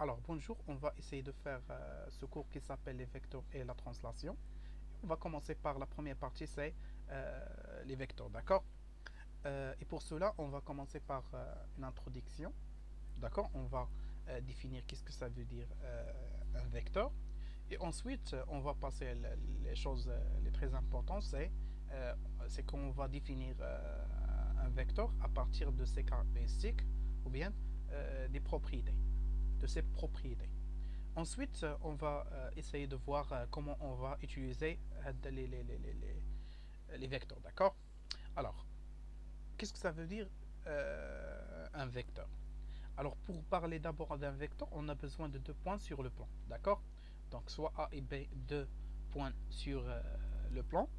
Alors bonjour, on va essayer de faire ce cours qui s'appelle les vecteurs et la translation. On va commencer par la première partie, c'est les vecteurs, d'accord. Et pour cela, on va commencer par une introduction, d'accord. On va définir qu'est-ce que ça veut dire un vecteur. Et ensuite, on va passer les choses les très importantes, euh, c'est qu'on va définir un vecteur à partir de ses caractéristiques ou bien des propriétés, de ses propriétés. Ensuite, on va essayer de voir comment on va utiliser les vecteurs, d'accord. Alors, qu'est-ce que ça veut dire un vecteur? Alors, pour parler d'abord d'un vecteur, on a besoin de deux points sur le plan, d'accord. Donc, soit A et B, deux points sur le plan.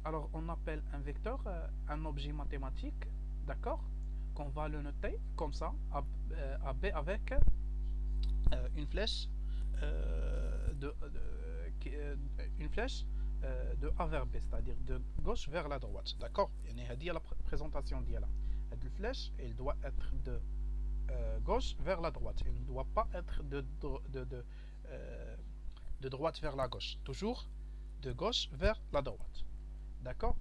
Alors, on appelle un vecteur un objet mathématique, d'accord, qu'on va le noter comme ça, A, B avec une flèche une flèche de A vers B, c'est-à-dire de gauche vers la droite, d'accord. يعني هذه la présentation ديالها. هذه الفلèche elle doit être de gauche vers la droite, elle ne doit pas être euh, de droite vers la gauche, toujours de gauche vers la droite, d'accord.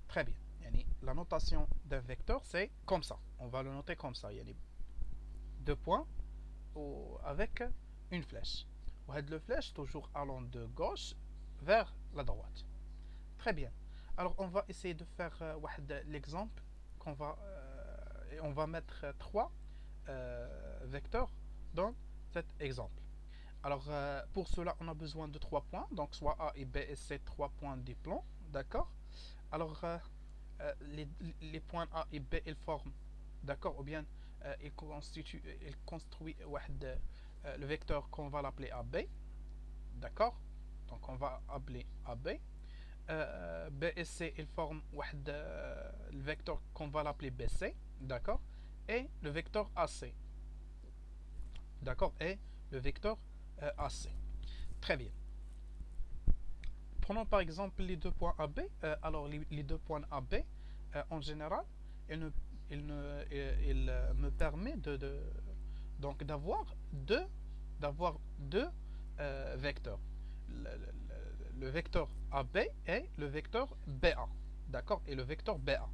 Très bien. يعني la notation d'un vecteur c'est comme ça, on va le noter comme ça. يعني deux points avec une flèche. وهاد le flèche toujours allant de gauche vers la droite. Très bien. Alors on va essayer de faire l'exemple qu'on va et on va mettre trois vecteurs dans cet exemple. Alors pour cela on a besoin de trois points, donc soit A et B et C, trois points du plan, d'accord. Alors les points A et B ils forment, d'accord, ou bien ils construisent le vecteur qu'on va l'appeler AB, d'accord. Donc on va appeler AB. B et C ils forment le vecteur qu'on va l'appeler BC, d'accord. Et le vecteur AC, d'accord, et le vecteur AC. Très bien. Prenons par exemple les deux points AB. Alors les deux points AB, en général, ils, ne, ils, ne, ils me permettent donc d'avoir deux vecteurs. Le vecteur AB et le vecteur BA. D'accord. Et le vecteur BA.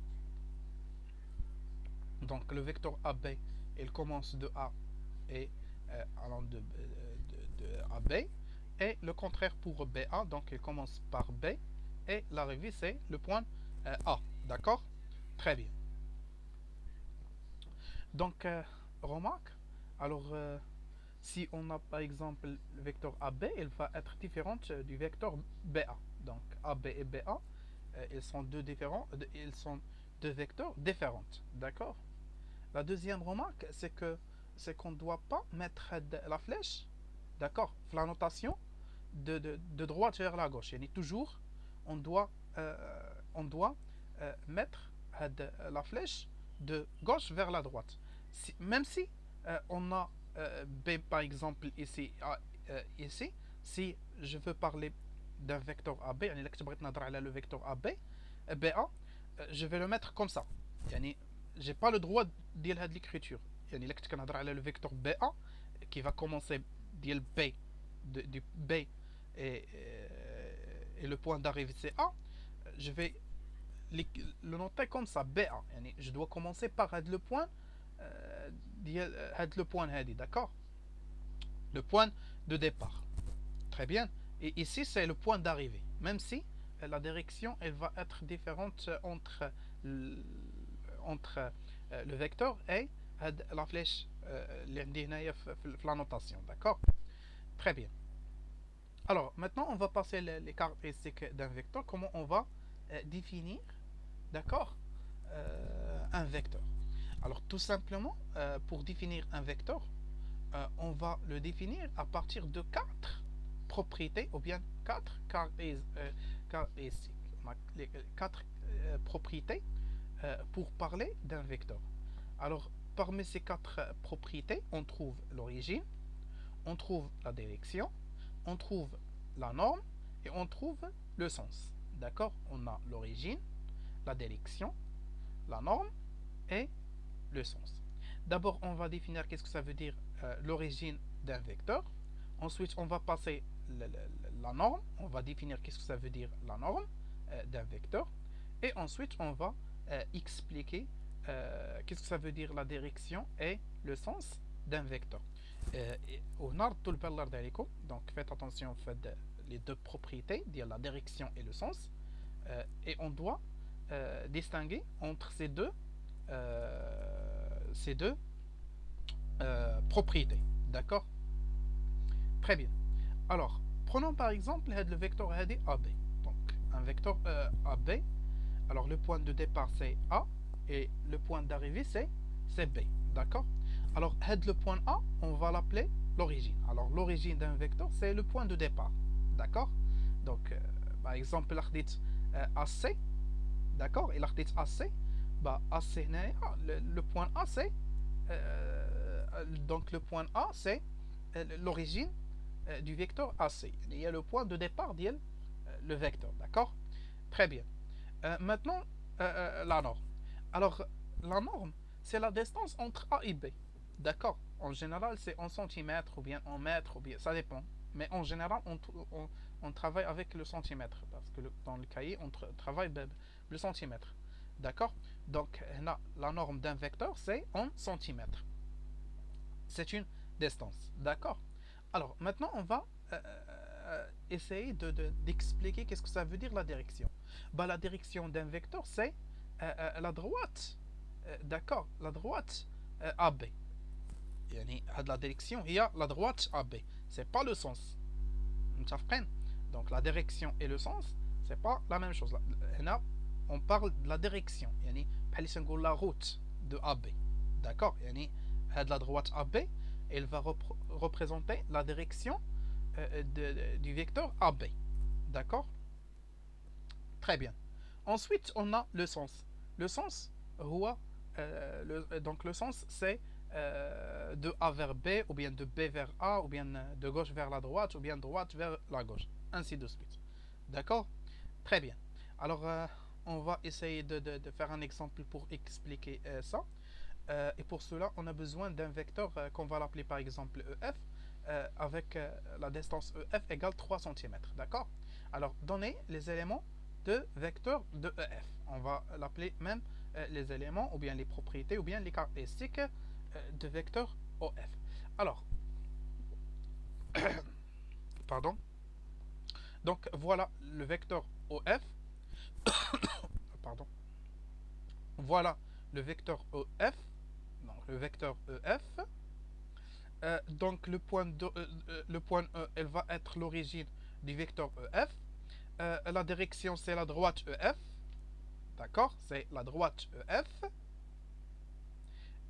Donc le vecteur AB, il commence de A et allant de AB. Et le contraire pour BA, donc il commence par B et l'arrivée c'est le point A. D'accord. Très bien. Donc remarque, alors si on a par exemple le vecteur AB, il va être différente du vecteur BA. Donc AB et BA, ils sont ils sont deux vecteurs différents. D'accord. La deuxième remarque, c'est qu'on ne doit pas mettre la flèche, d'accord, la notation de droite vers la gauche. Et toujours, on doit, on doit mettre la flèche de gauche vers la droite. Même si on a B par exemple ici, ici, si je veux parler d'un vecteur AB, يعني اللي كنت بغيت نهضر على le vecteur AB, BA, je vais le mettre comme ça. يعني j'ai pas le droit ديال هاد l'écriture. يعني الا كنت كنهضر على le vecteur BA qui va commencer ديال B du B et le point d'arrivée c'est A, je vais le noter comme ça BA. يعني je dois commencer par هاد le point ديال هاد le point هادي, d'accord, le point de départ. Très bien. Et ici c'est le point d'arrivée, même si la direction elle va être différente entre le vecteur et la flèche اللي عندي هنايا في la notation, d'accord. Très bien. Alors maintenant on va passer les caractéristiques d'un vecteur, comment on va définir, d'accord, un vecteur. Alors tout simplement pour définir un vecteur, on va le définir à partir de quatre propriétés ou bien quatre caractéristiques. Les quatre propriétés pour parler d'un vecteur. Alors, parmi ces quatre propriétés, on trouve l'origine, on trouve la direction, on trouve la norme et on trouve le sens. D'accord. On a l'origine, la direction, la norme et le sens. D'abord, on va définir qu'est-ce que ça veut dire l'origine d'un vecteur. Ensuite, on va passer la norme. On va définir qu'est-ce que ça veut dire la norme d'un vecteur. Et ensuite, on va expliquer qu'est-ce que ça veut dire la direction et le sens d'un vecteur. Donc, faites attention, faites les deux propriétés, dire la direction et le sens. Et on doit distinguer entre ces deux propriétés. D'accord? Très bien. Alors, prenons par exemple le vecteur AB. Donc, un vecteur AB. Alors, le point de départ c'est A et le point d'arrivée c'est B. D'accord? Alors, le point A, on va l'appeler l'origine. Alors, l'origine d'un vecteur c'est le point de départ. D'accord? Donc, par exemple, AC. D'accord? Et l'article AC, bah, AC, le point A c'est donc le point A c'est l'origine du vecteur AC. Il y a le point de départ le vecteur. D'accord? Très bien. Maintenant, la norme. Alors, la norme, c'est la distance entre A et B. D'accord? En général, c'est en centimètres ou bien en mètres, ou bien, ça dépend. Mais en général, on travaille avec le centimètre. Parce que dans le cahier, on travaille le centimètre. D'accord? Donc, la norme d'un vecteur, c'est en centimètres. C'est une distance. D'accord? Alors, maintenant, on va essayer d'expliquer qu'est-ce que ça veut dire la direction. Bah, la direction d'un vecteur, c'est la droite. D'accord? La droite AB. يعني la direction, il y a la droite AB. C'est pas le sens. Donc la direction et le sens, c'est pas la même chose. Là, on parle de la direction. يعني la route de AB. D'accord? يعني la droite AB, elle va représenter la direction du vecteur AB. D'accord? Très bien. Ensuite, on a le sens. Le sens, donc le sens, c'est de A vers B, ou bien de B vers A, ou bien de gauche vers la droite, ou bien droite vers la gauche, ainsi de suite. D'accord? Très bien. Alors, on va essayer de faire un exemple pour expliquer ça. Et pour cela, on a besoin d'un vecteur qu'on va l'appeler par exemple EF, avec la distance EF égale 3 cm. D'accord? Alors, donnez les éléments de vecteur de EF. On va l'appeler même les éléments, ou bien les propriétés, ou bien les caractéristiques de vecteur OF. Alors, pardon. Donc, voilà le vecteur OF. Pardon. Voilà le vecteur EF. Donc, le vecteur EF. Donc le point E, elle va être l'origine du vecteur EF. La direction, c'est la droite EF. D'accord? C'est la droite EF.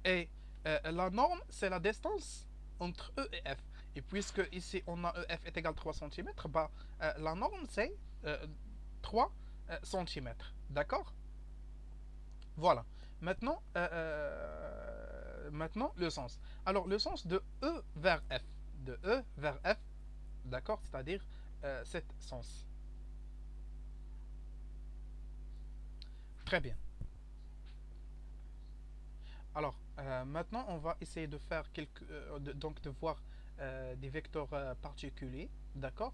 Et la norme, c'est la distance entre E et F. Et puisque ici, on a EF est égal à 3 cm, bah, la norme, c'est 3 cm. D'accord? Voilà. Maintenant, maintenant, le sens. Alors, le sens de E vers F. De E vers F, d'accord? C'est-à-dire cet sens. Très bien. Alors, maintenant, on va essayer de faire donc de voir des vecteurs particuliers, d'accord?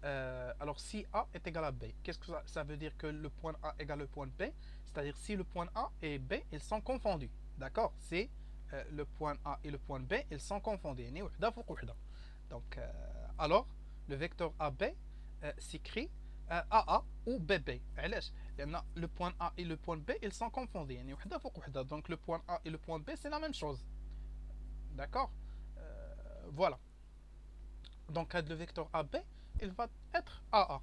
Alors, si A est égal à B, qu'est-ce que ça veut dire que le point A égale le point B? C'est-à-dire si le point A et B, ils sont confondus, d'accord? Si le point A et le point B, ils sont confondus. Donc, alors, le vecteur AB s'écrit AA ou BB. Le point A et le point B, ils sont confondus. Donc, le point A et le point B, c'est la même chose. D'accord? Voilà. Donc, le vecteur AB, il va être AA.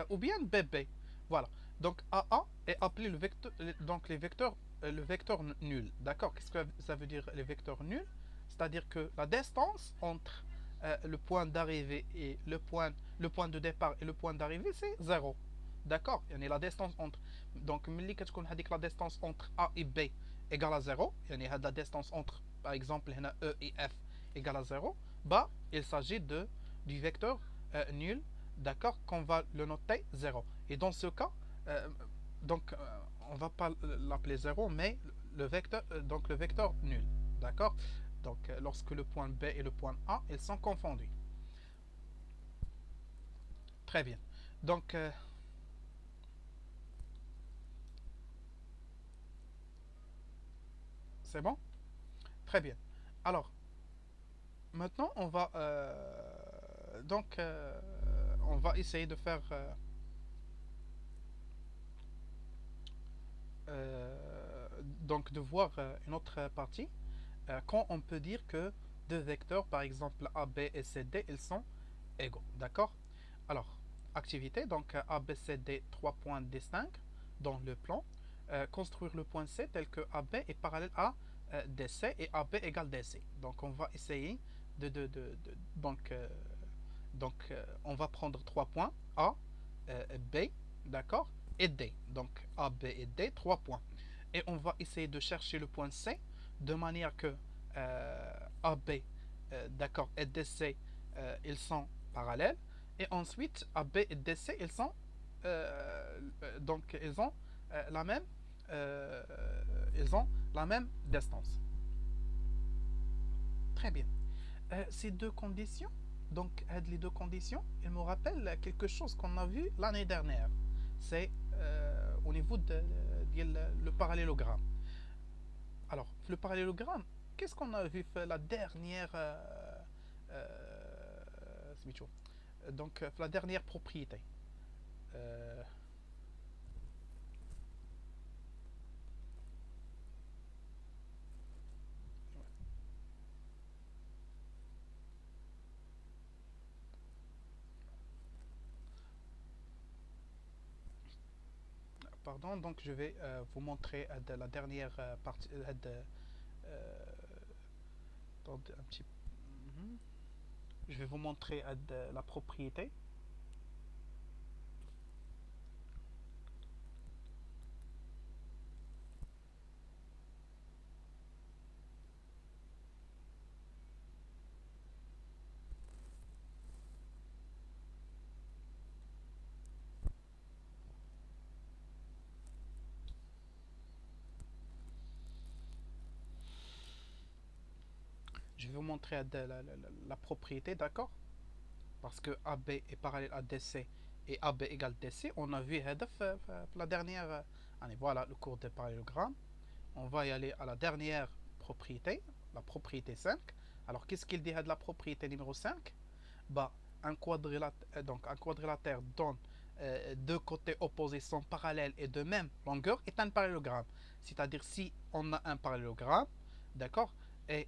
Ou bien BB. Voilà. Donc, AA est appelé le vecteur, donc le vecteur nul. D'accord? Qu'est-ce que ça veut dire les vecteurs nuls? C'est-à-dire que la distance entre le point d'arrivée et le point de départ et le point d'arrivée, c'est 0. D'accord? يعني la distance entre donc ملي كتكون هذيك la distance entre A et B égale à 0 يعني هاد la distance entre par exemple هنا E et F égale à 0 bah il s'agit du vecteur nul, d'accord, qu'on va le noter 0. Et dans ce cas donc on va pas l'appeler 0 mais le vecteur donc le vecteur nul. D'accord? Donc, lorsque le point B et le point A, ils sont confondus. Très bien. Donc, c'est bon? Très bien. Alors, maintenant, on va essayer de faire donc de voir une autre partie quand on peut dire que deux vecteurs, par exemple A, B et C, D, ils sont égaux. D'accord? Alors, activité, donc A, B, C, D, trois points distincts dans le plan. Construire le point C tel que AB est parallèle à DC et AB égale DC. Donc, on va essayer donc, on va prendre trois points A, B, d'accord, et D. Donc, A, B et D, trois points. Et on va essayer de chercher le point C de manière que AB, d'accord, et DC, ils sont parallèles. Et ensuite, AB et DC, ils ont la même, euh, ils ont la même distance. Très bien. Ces deux conditions, donc les deux conditions, elles me rappellent quelque chose qu'on a vu l'année dernière. C'est au niveau le parallélogramme. Alors, le parallélogramme, qu'est-ce qu'on a vu la dernière la dernière propriété. Euh, pardon, donc je vais vous montrer de la dernière partie attendez un petit. Mhm. Je vais vous montrer de la propriété. Je vais vous montrer la propriété, d'accord? Parce que AB est parallèle à DC et AB égale DC, on a vu la dernière année. Voilà le cours de parallélogramme. On va y aller à la dernière propriété, la propriété 5. Alors, qu'est-ce qu'il dit de la propriété numéro 5? Bah, un quadrilatère dont deux côtés opposés sont parallèles et de même longueur est un parallélogramme. C'est-à-dire si on a un parallélogramme, d'accord, et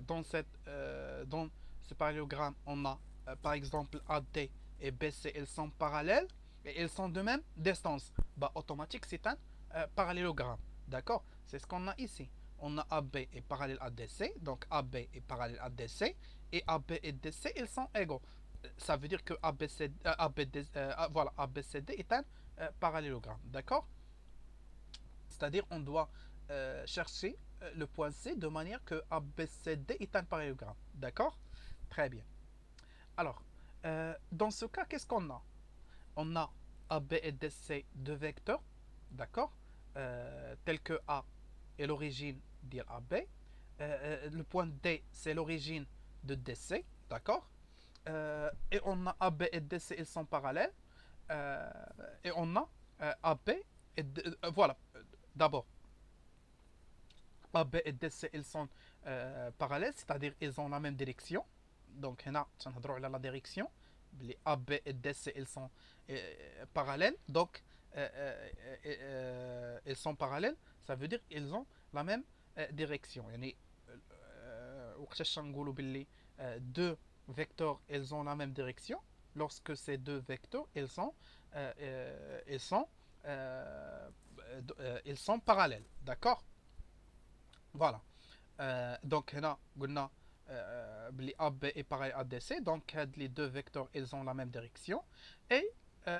dans ce parallélogramme, on a par exemple AD et BC, elles sont parallèles et elles sont de même distance. Bah, automatique, c'est un parallélogramme. D'accord? C'est ce qu'on a ici. On a AB est parallèle à DC, donc AB est parallèle à DC, et AB et DC, ils sont égaux. Ça veut dire que voilà, ABCD est un parallélogramme. D'accord? C'est-à-dire on doit chercher le point C de manière que ABCD est un parallélogramme. D'accord? Très bien. Alors, dans ce cas, qu'est-ce qu'on a? On a AB et DC deux vecteurs, d'accord, tels que A est l'origine d'AB, le point D c'est l'origine de DC, d'accord, et on a AB et DC ils sont parallèles, euh, et on a AB et voilà, d'abord AB et DC ils sont parallèles, c'est-à-dire ils ont la même direction. Donc هنا تنهضروا على la direction. Les AB et DC ils sont parallèles. Donc ils sont parallèles, ça veut dire ils ont la même direction. يعني وقتاش نقولوا باللي deux vecteurs ils ont la même direction lorsque ces deux vecteurs euh, ils sont parallèles. D'accord? Voilà. Donc هنا قلنا بلي AB est pareil à DC, donc les deux vecteurs ils ont la même direction et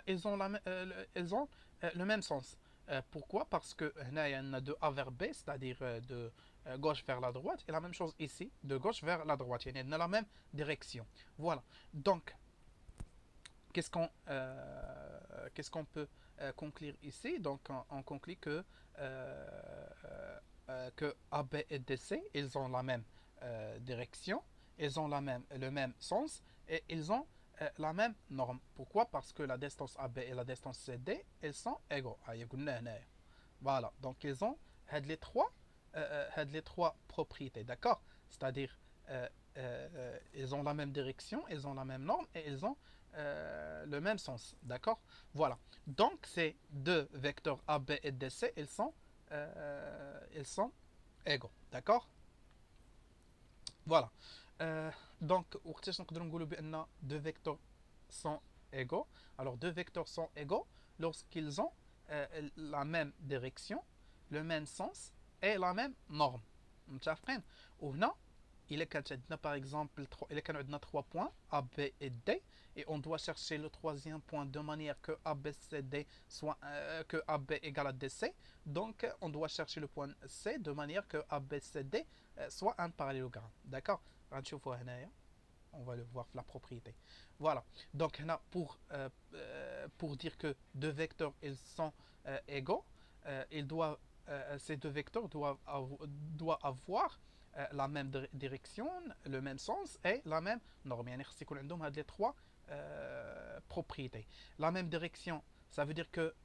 ils ont le même sens. Pourquoi? Parce que هنا il y en a de A vers B, c'est-à-dire de gauche vers la droite, et la même chose ici, de gauche vers la droite, il y en a la même direction. Voilà. Donc qu'est-ce qu'on peut conclure ici? Donc on conclut que que AB et DC, ils ont la même direction, ils ont le même sens et ils ont la même norme. Pourquoi? Parce que la distance AB et la distance CD, elles sont égaux. Voilà, donc ils ont les trois propriétés, d'accord? C'est-à-dire, euh, ils ont la même direction, ils ont la même norme et ils ont le même sens, d'accord? Voilà. Donc ces deux vecteurs AB et DC, ils sont égaux, d'accord? Voilà. Donc, وقتاش نقدروا نقولوا بأن deux vecteurs sont égaux. Alors, deux vecteurs sont égaux lorsqu'ils ont la même direction, le même sens et la même norme. متفقين؟ وهنا il كانت عندنا par exemple il كانوا عندنا trois points A, B et D et on doit chercher le troisième point de manière que A, B, C, D soit que A, B égale à D, C. Donc on doit chercher le point C de manière que A, B, C, D soit un parallélogramme. D'accord? On va le voir la propriété. Voilà. Donc pour dire que deux vecteurs ils sont égaux, ces deux vecteurs doivent avoir la même direction, le même sens et la même norme. يعني خص يكون عندهم هاد les trois propriétés. La même direction, ça veut dire que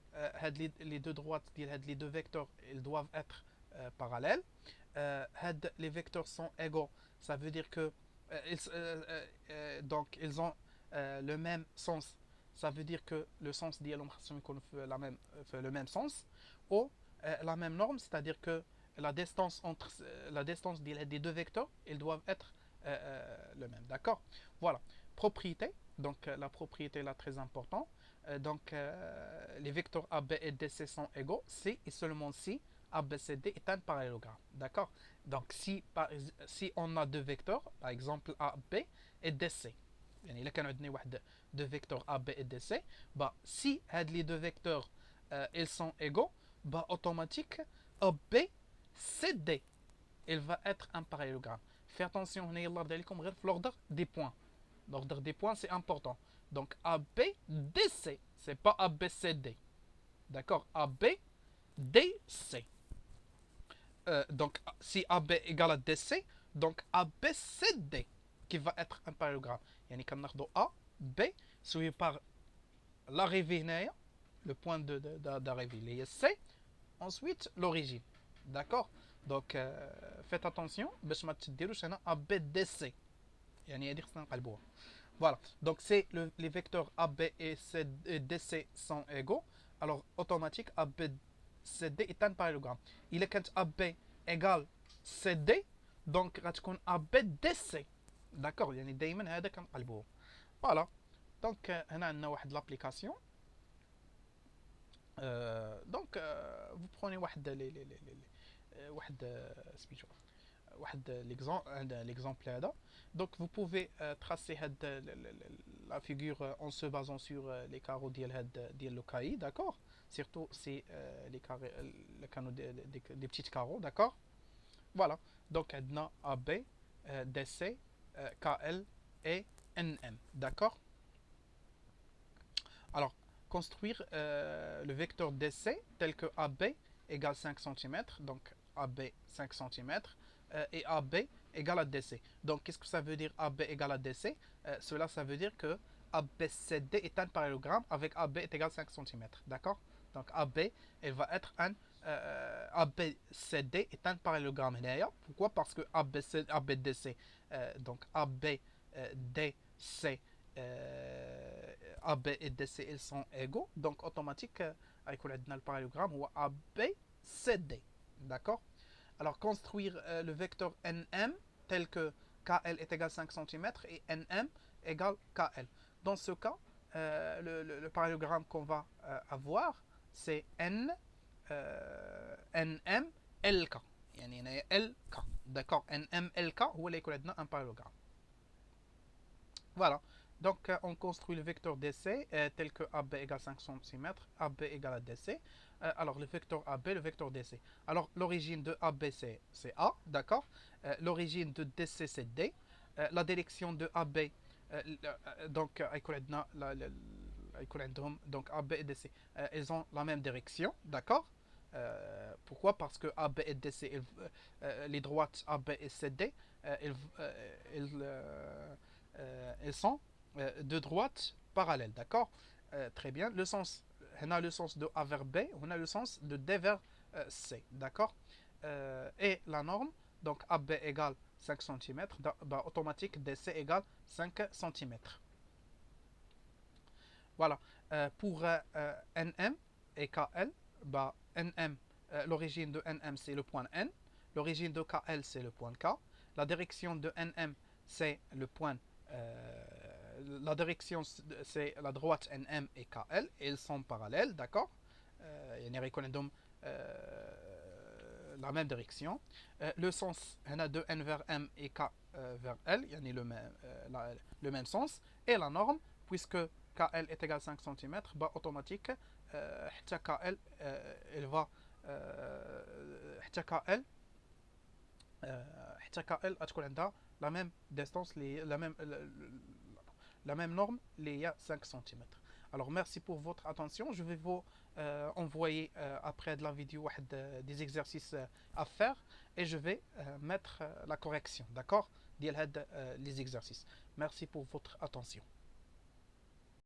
les deux droites les deux vecteurs ils doivent être parallèles. Les vecteurs sont égaux, ça veut dire que donc ils ont le même sens, ça veut dire que le sens ديالهم خصهم يكون في le même sens ou la même norme, c'est-à-dire que la distance des deux vecteurs, ils doivent être le même, d'accord? Voilà. Propriété, donc la propriété là très important. Donc les vecteurs AB et DC sont égaux si et seulement si ABCD est un parallélogramme, d'accord? Donc si on a deux vecteurs, par exemple AB et DC, يعني الا كانوا عندنا deux vecteurs AB et DC, bah si les deux vecteurs ils sont égaux, bah automatique AB CD il va être un parallélogramme. Faites attention, l'ordre des points. L'ordre des points c'est important. Donc AB DC, c'est pas ABCD. D'accord? AB DC. Donc si AB égale à DC, donc ABCD qui va être un parallélogramme. يعني كناخذوا A, B suivi par l'arrivée le point d'arrivée اللي هي C, ensuite l'origine. D'accord? Donc faites attention باش ما تديروش هنا ABDC. يعني هذه خصنا نقلبوها. Voilà. Donc c'est les vecteurs AB et DC sont égaux. Alors automatique ABCD est un parallélogramme. Il est quand AB égale CD, donc غتكون ABDC. D'accord? يعني دائما هذا كنقلبوه. Voilà. Donc هنا عندنا واحد l'application. Donc vous prenez l'exemple هذا. Donc vous pouvez tracer la figure en se basant sur les carreaux ديال le cahier, d'accord? Surtout si les canaux des petits carreaux, d'accord? Voilà. Donc عندنا AB, DC, KL et NM, d'accord? Alors, construire le vecteur DC tel que AB égale 5 cm, donc AB 5 cm, et AB égale à DC. Donc, qu'est-ce que ça veut dire AB égale à DC? Cela, ça veut dire que ABCD est un parallélogramme avec AB est égal à 5 cm. D'accord? Donc, AB, elle va être un ABCD est un parallélogramme. Pourquoi? Parce que ABDC, donc ABDC AB et DC ils sont égaux, donc automatique avec le parallélogramme ou ABCD. D'accord? Alors construire le vecteur NM tel que KL est égal à 5 cm et NM égale KL. Dans ce cas, le parallélogramme qu'on va avoir, c'est NM LK. يعني LK. D'accord? NM LK هو اللي يكون عندنا un parallélogramme. Voilà. Donc, on construit le vecteur DC tel que AB égale 5 cm, AB égale à DC. Alors, le vecteur AB, le vecteur DC. Alors, l'origine de AB, c'est A, d'accord? L'origine de DC, c'est D. La direction de AB, donc, donc AB et DC, ils ont la même direction, d'accord? Pourquoi? Parce que AB et DC, les droites AB et CD, elles sont deux droites parallèles, d'accord? Très bien. On a le sens de A vers B, on a le sens de D vers C, d'accord? Et la norme, donc AB égale 5 cm, bah, automatique DC égale 5 cm. Voilà. Pour NM et KL, bah, NM, l'origine de NM c'est le point N, l'origine de KL c'est le point K, la direction de NM c'est le point, la direction c'est la droite NM et KL, et ils sont parallèles, d'accord? يعني يكون عندهم la même direction. Le sens هنا de N vers M et K vers L, يعني le même sens, et la norme, puisque KL est égal à 5 cm, bah automatique, حتى KL, elle va, حتى KL, حتى KL تكون عندها la même distance, la même norme, il y a 5 cm. Alors merci pour votre attention. Je vais vous envoyer après de la vidéo des exercices à faire, et je vais mettre la correction, d'accord, les exercices. Merci pour votre attention.